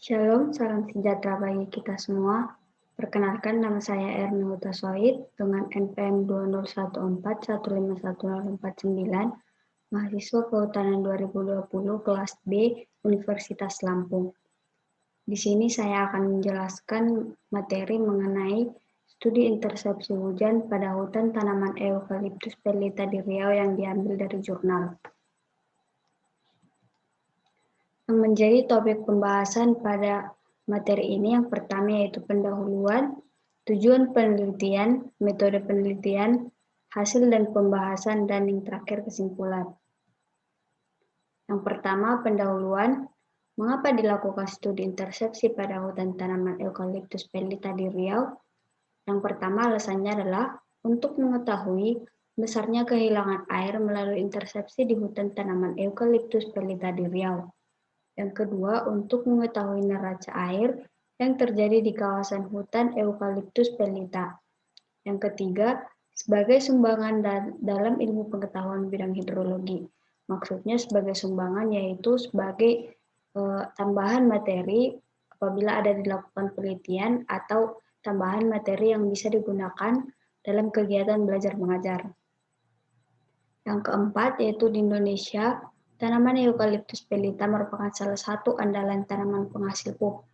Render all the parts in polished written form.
Shalom, salam sejahtera bagi kita semua. Perkenalkan, nama saya Erni Hutasoid dengan NPM 2014151049, mahasiswa Kehutanan 2020 kelas B Universitas Lampung. Di sini saya akan menjelaskan materi mengenai studi intersepsi hujan pada hutan tanaman Eucalyptus perlita di Riau yang diambil dari jurnal. Yang menjadi topik pembahasan pada materi ini yang pertama yaitu pendahuluan, tujuan penelitian, metode penelitian, hasil dan pembahasan, dan yang terakhir kesimpulan. Yang pertama, pendahuluan. Mengapa dilakukan studi intersepsi pada hutan tanaman Eucalyptus perlita di Riau? Yang pertama alasannya adalah untuk mengetahui besarnya kehilangan air melalui intersepsi di hutan tanaman Eucalyptus perlita di Riau. Yang kedua, untuk mengetahui neraca air yang terjadi di kawasan hutan Eucalyptus perlita. Yang ketiga, sebagai sumbangan dalam ilmu pengetahuan bidang hidrologi. Maksudnya sebagai sumbangan yaitu sebagai tambahan materi apabila ada dilakukan penelitian atau tambahan materi yang bisa digunakan dalam kegiatan belajar mengajar. Yang keempat, yaitu di Indonesia, tanaman Eucalyptus perlita merupakan salah satu andalan tanaman penghasil pulp.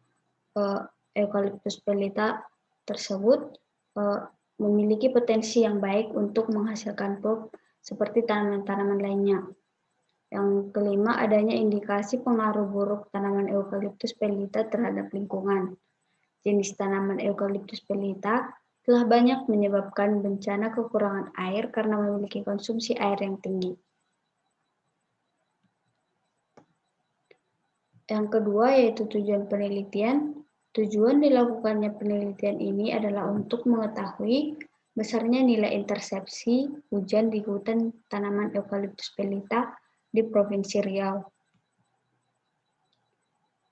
Eucalyptus perlita tersebut memiliki potensi yang baik untuk menghasilkan pulp seperti tanaman-tanaman lainnya. Yang kelima, adanya indikasi pengaruh buruk tanaman Eucalyptus perlita terhadap lingkungan. Jenis tanaman Eucalyptus perlita telah banyak menyebabkan bencana kekurangan air karena memiliki konsumsi air yang tinggi. Yang kedua yaitu tujuan penelitian. Tujuan dilakukannya penelitian ini adalah untuk mengetahui besarnya nilai intersepsi hujan di hutan tanaman Eucalyptus perlita di Provinsi Riau.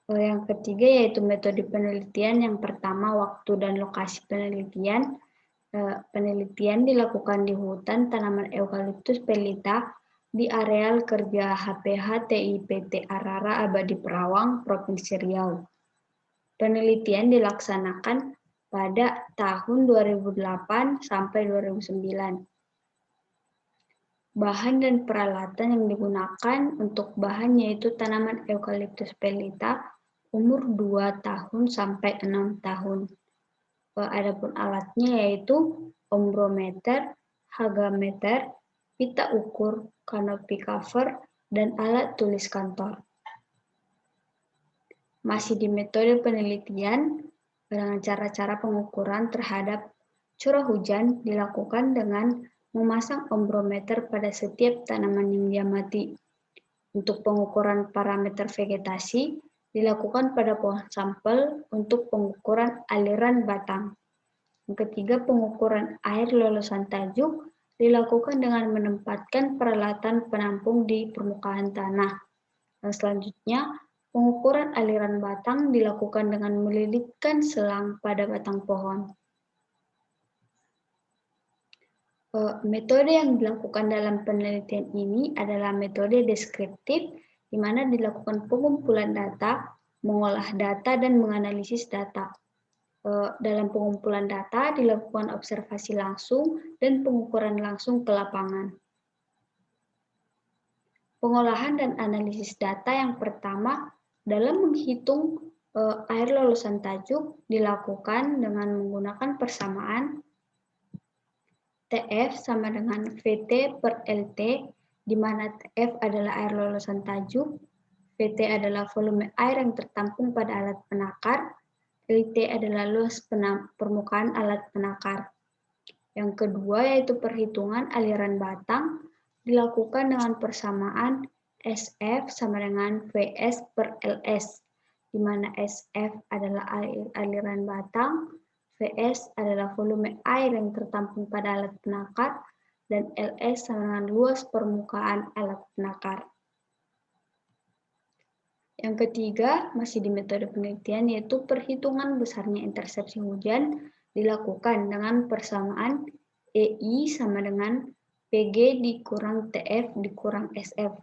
Yang ketiga yaitu metode penelitian. Yang pertama, waktu dan lokasi penelitian. Penelitian dilakukan di hutan tanaman Eucalyptus perlita di areal kerja HPH TI PT Arara Abadi Perawang, Provinsi Riau. Penelitian dilaksanakan pada tahun 2008 sampai 2009. Bahan dan peralatan yang digunakan untuk bahan yaitu tanaman Eucalyptus perlita umur 2 tahun sampai 6 tahun. Adapun alatnya yaitu ombrometer, hagameter, pita ukur, kanopi cover, dan alat tulis kantor. Masih di metode penelitian, dengan cara-cara pengukuran terhadap curah hujan dilakukan dengan memasang ombrometer pada setiap tanaman yang diamati. Untuk pengukuran parameter vegetasi dilakukan pada pohon sampel untuk pengukuran aliran batang. Yang ketiga, pengukuran air lolosan tajuk dilakukan dengan menempatkan peralatan penampung di permukaan tanah. Dan selanjutnya, pengukuran aliran batang dilakukan dengan melilitkan selang pada batang pohon. Metode yang dilakukan dalam penelitian ini adalah metode deskriptif, di mana dilakukan pengumpulan data, mengolah data, dan menganalisis data. Dalam pengumpulan data dilakukan observasi langsung dan pengukuran langsung ke lapangan. Pengolahan dan analisis data yang pertama dalam menghitung air lolosan tajuk dilakukan dengan menggunakan persamaan TF sama dengan VT per LT, di mana TF adalah air lolosan tajuk, VT adalah volume air yang tertampung pada alat penakar, LT adalah luas permukaan alat penakar. Yang kedua yaitu perhitungan aliran batang dilakukan dengan persamaan SF sama dengan VS per LS, di mana SF adalah aliran batang, VS adalah volume air yang tertampung pada alat penakar, dan LS sama dengan luas permukaan alat penakar. Yang ketiga, masih di metode penelitian, yaitu perhitungan besarnya intersepsi hujan dilakukan dengan persamaan EI sama dengan PG dikurang TF dikurang SF,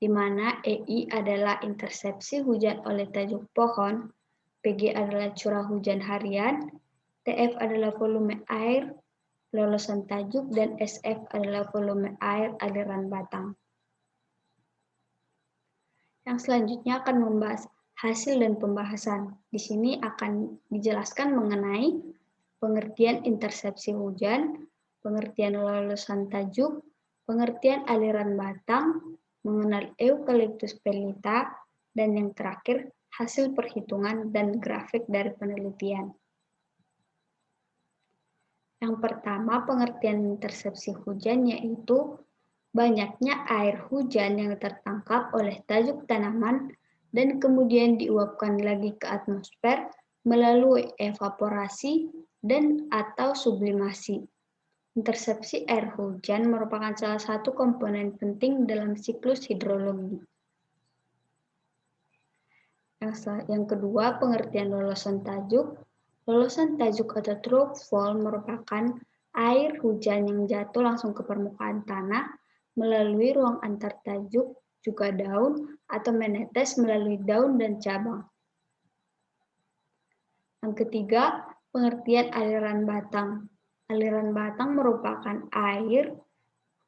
di mana EI adalah intersepsi hujan oleh tajuk pohon PG adalah curah hujan harian, TF adalah volume air lolosan tajuk, dan SF adalah volume air aliran batang. Yang selanjutnya akan membahas hasil dan pembahasan. Di sini akan dijelaskan mengenai pengertian intersepsi hujan, pengertian lolosan tajuk, pengertian aliran batang, mengenal Eucalyptus pellita, dan yang terakhir hasil perhitungan dan grafik dari penelitian. Yang pertama, pengertian intersepsi hujan yaitu banyaknya air hujan yang tertangkap oleh tajuk tanaman dan kemudian diuapkan lagi ke atmosfer melalui evaporasi dan atau sublimasi. Intersepsi air hujan merupakan salah satu komponen penting dalam siklus hidrologi. Yang kedua, pengertian lolosan tajuk. Lolosan tajuk atau true fall merupakan air hujan yang jatuh langsung ke permukaan tanah melalui ruang antar tajuk, juga daun, atau menetes melalui daun dan cabang. Yang ketiga, pengertian aliran batang. Aliran batang merupakan air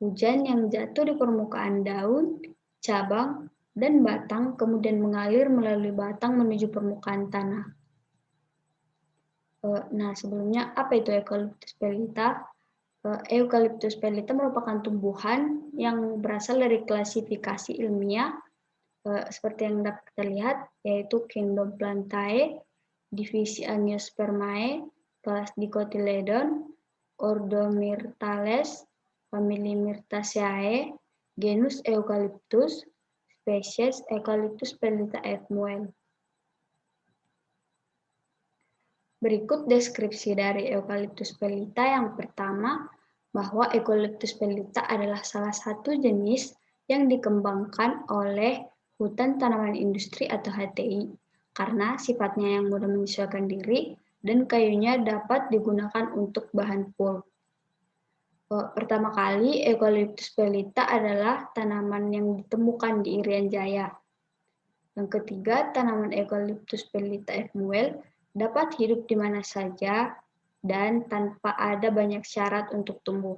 hujan yang jatuh di permukaan daun, cabang, dan batang kemudian mengalir melalui batang menuju permukaan tanah. Nah, sebelumnya apa itu Eucalyptus pellita? Eucalyptus pellita merupakan tumbuhan yang berasal dari klasifikasi ilmiah seperti yang dapat kita lihat, yaitu Kingdom Plantae, divisi Angiospermae, kelas Dicotyledon, ordo Myrtales, famili Myrtaceae, genus Eucalyptus, spesies Eucalyptus pellita F. Muell. Berikut deskripsi dari Eucalyptus pellita. Yang pertama, bahwa Eucalyptus pellita adalah salah satu jenis yang dikembangkan oleh hutan tanaman industri atau HTI karena sifatnya yang mudah menyesuaikan diri dan kayunya dapat digunakan untuk bahan pulp. Pertama kali, Eucalyptus pellita adalah tanaman yang ditemukan di Irian Jaya. Yang ketiga, tanaman Eucalyptus pellita F. Muell dapat hidup di mana saja dan tanpa ada banyak syarat untuk tumbuh.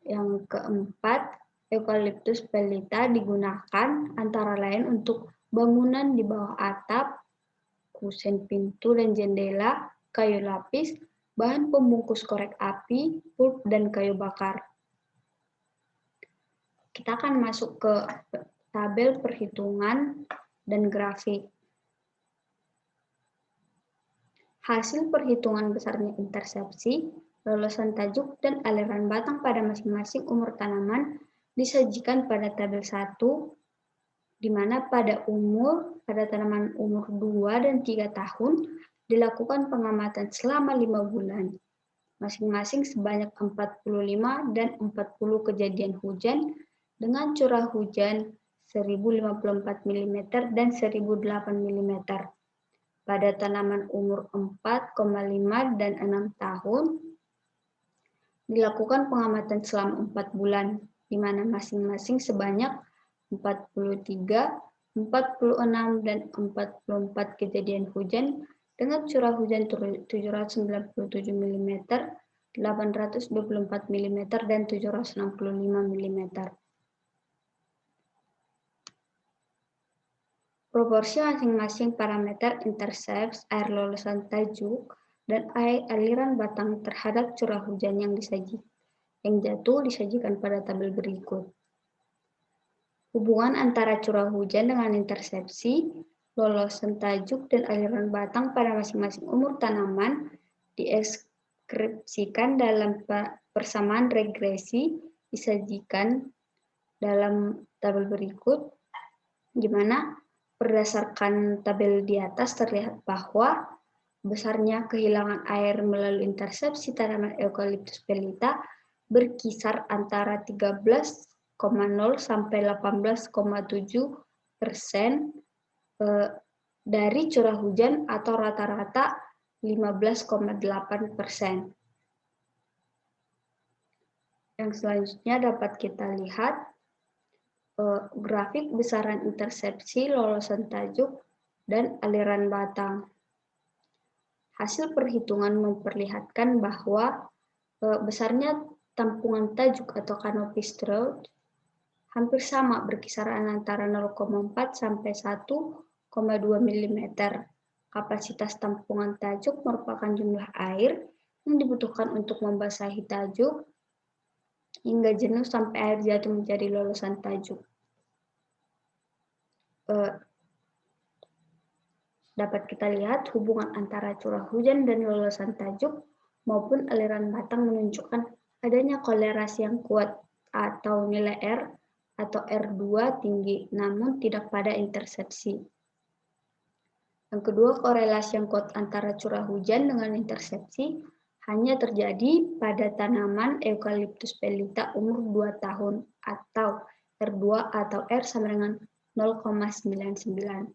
Yang keempat, Eucalyptus pellita digunakan antara lain untuk bangunan di bawah atap, kusen pintu dan jendela, kayu lapis, bahan pembungkus korek api, pulp, dan kayu bakar. Kita akan masuk ke tabel perhitungan dan grafik. Hasil perhitungan besarnya intersepsi, lolosan tajuk, dan aliran batang pada masing-masing umur tanaman disajikan pada tabel 1, di mana pada tanaman umur 2 dan 3 tahun dilakukan pengamatan selama 5 bulan, masing-masing sebanyak 45 dan 40 kejadian hujan dengan curah hujan 1054 mm dan 1008 mm. Pada tanaman umur 4,5 dan 6 tahun, dilakukan pengamatan selama 4 bulan, di mana masing-masing sebanyak 43, 46, dan 44 kejadian hujan dengan curah hujan 797 mm, 824 mm, dan 765 mm. Proporsi masing-masing parameter intersepsi air lolosan tajuk dan air aliran batang terhadap curah hujan yang jatuh disajikan pada tabel berikut. Hubungan antara curah hujan dengan intersepsi, lolosan tajuk, dan aliran batang pada masing-masing umur tanaman dieskripsikan dalam persamaan regresi disajikan dalam tabel berikut, di mana berdasarkan tabel di atas terlihat bahwa besarnya kehilangan air melalui intersepsi tanaman Eucalyptus pellita berkisar antara 13,0 sampai 18,7% dari curah hujan atau rata-rata 15,8%. Yang selanjutnya dapat kita lihat grafik besaran intersepsi, lolosan tajuk, dan aliran batang. Hasil perhitungan memperlihatkan bahwa besarnya tampungan tajuk atau canopy stroke hampir sama, berkisaran antara 0,4 sampai 1,2 mm. Kapasitas tampungan tajuk merupakan jumlah air yang dibutuhkan untuk membasahi tajuk hingga jenuh sampai air jatuh menjadi lolosan tajuk. Dapat kita lihat hubungan antara curah hujan dan lolosan tajuk maupun aliran batang menunjukkan adanya kolerasi yang kuat atau nilai R atau R2 tinggi, namun tidak pada intersepsi. Yang kedua, korelasi yang kuat antara curah hujan dengan intersepsi hanya terjadi pada tanaman Eucalyptus pellita umur 2 tahun atau R2 atau R sama dengan 0,99.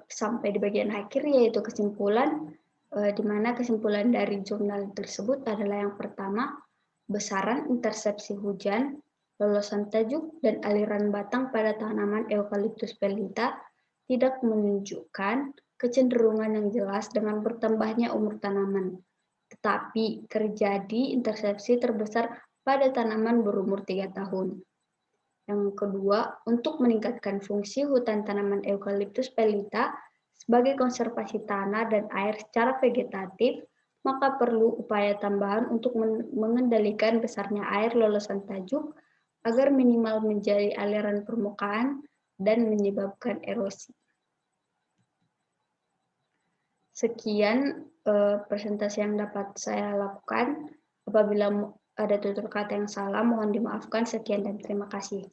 Sampai di bagian akhir, yaitu kesimpulan, di mana kesimpulan dari jurnal tersebut adalah yang pertama, besaran intersepsi hujan, lolosan tajuk, dan aliran batang pada tanaman Eucalyptus pellita tidak menunjukkan kecenderungan yang jelas dengan bertambahnya umur tanaman, tetapi terjadi intersepsi terbesar pada tanaman berumur 3 tahun. Yang kedua, untuk meningkatkan fungsi hutan tanaman Eucalyptus pellita sebagai konservasi tanah dan air secara vegetatif, maka perlu upaya tambahan untuk mengendalikan besarnya air lolosan tajuk agar minimal menjadi aliran permukaan dan menyebabkan erosi. Sekian presentasi yang dapat saya lakukan. Apabila ada tutur kata yang salah, mohon dimaafkan. Sekian dan terima kasih.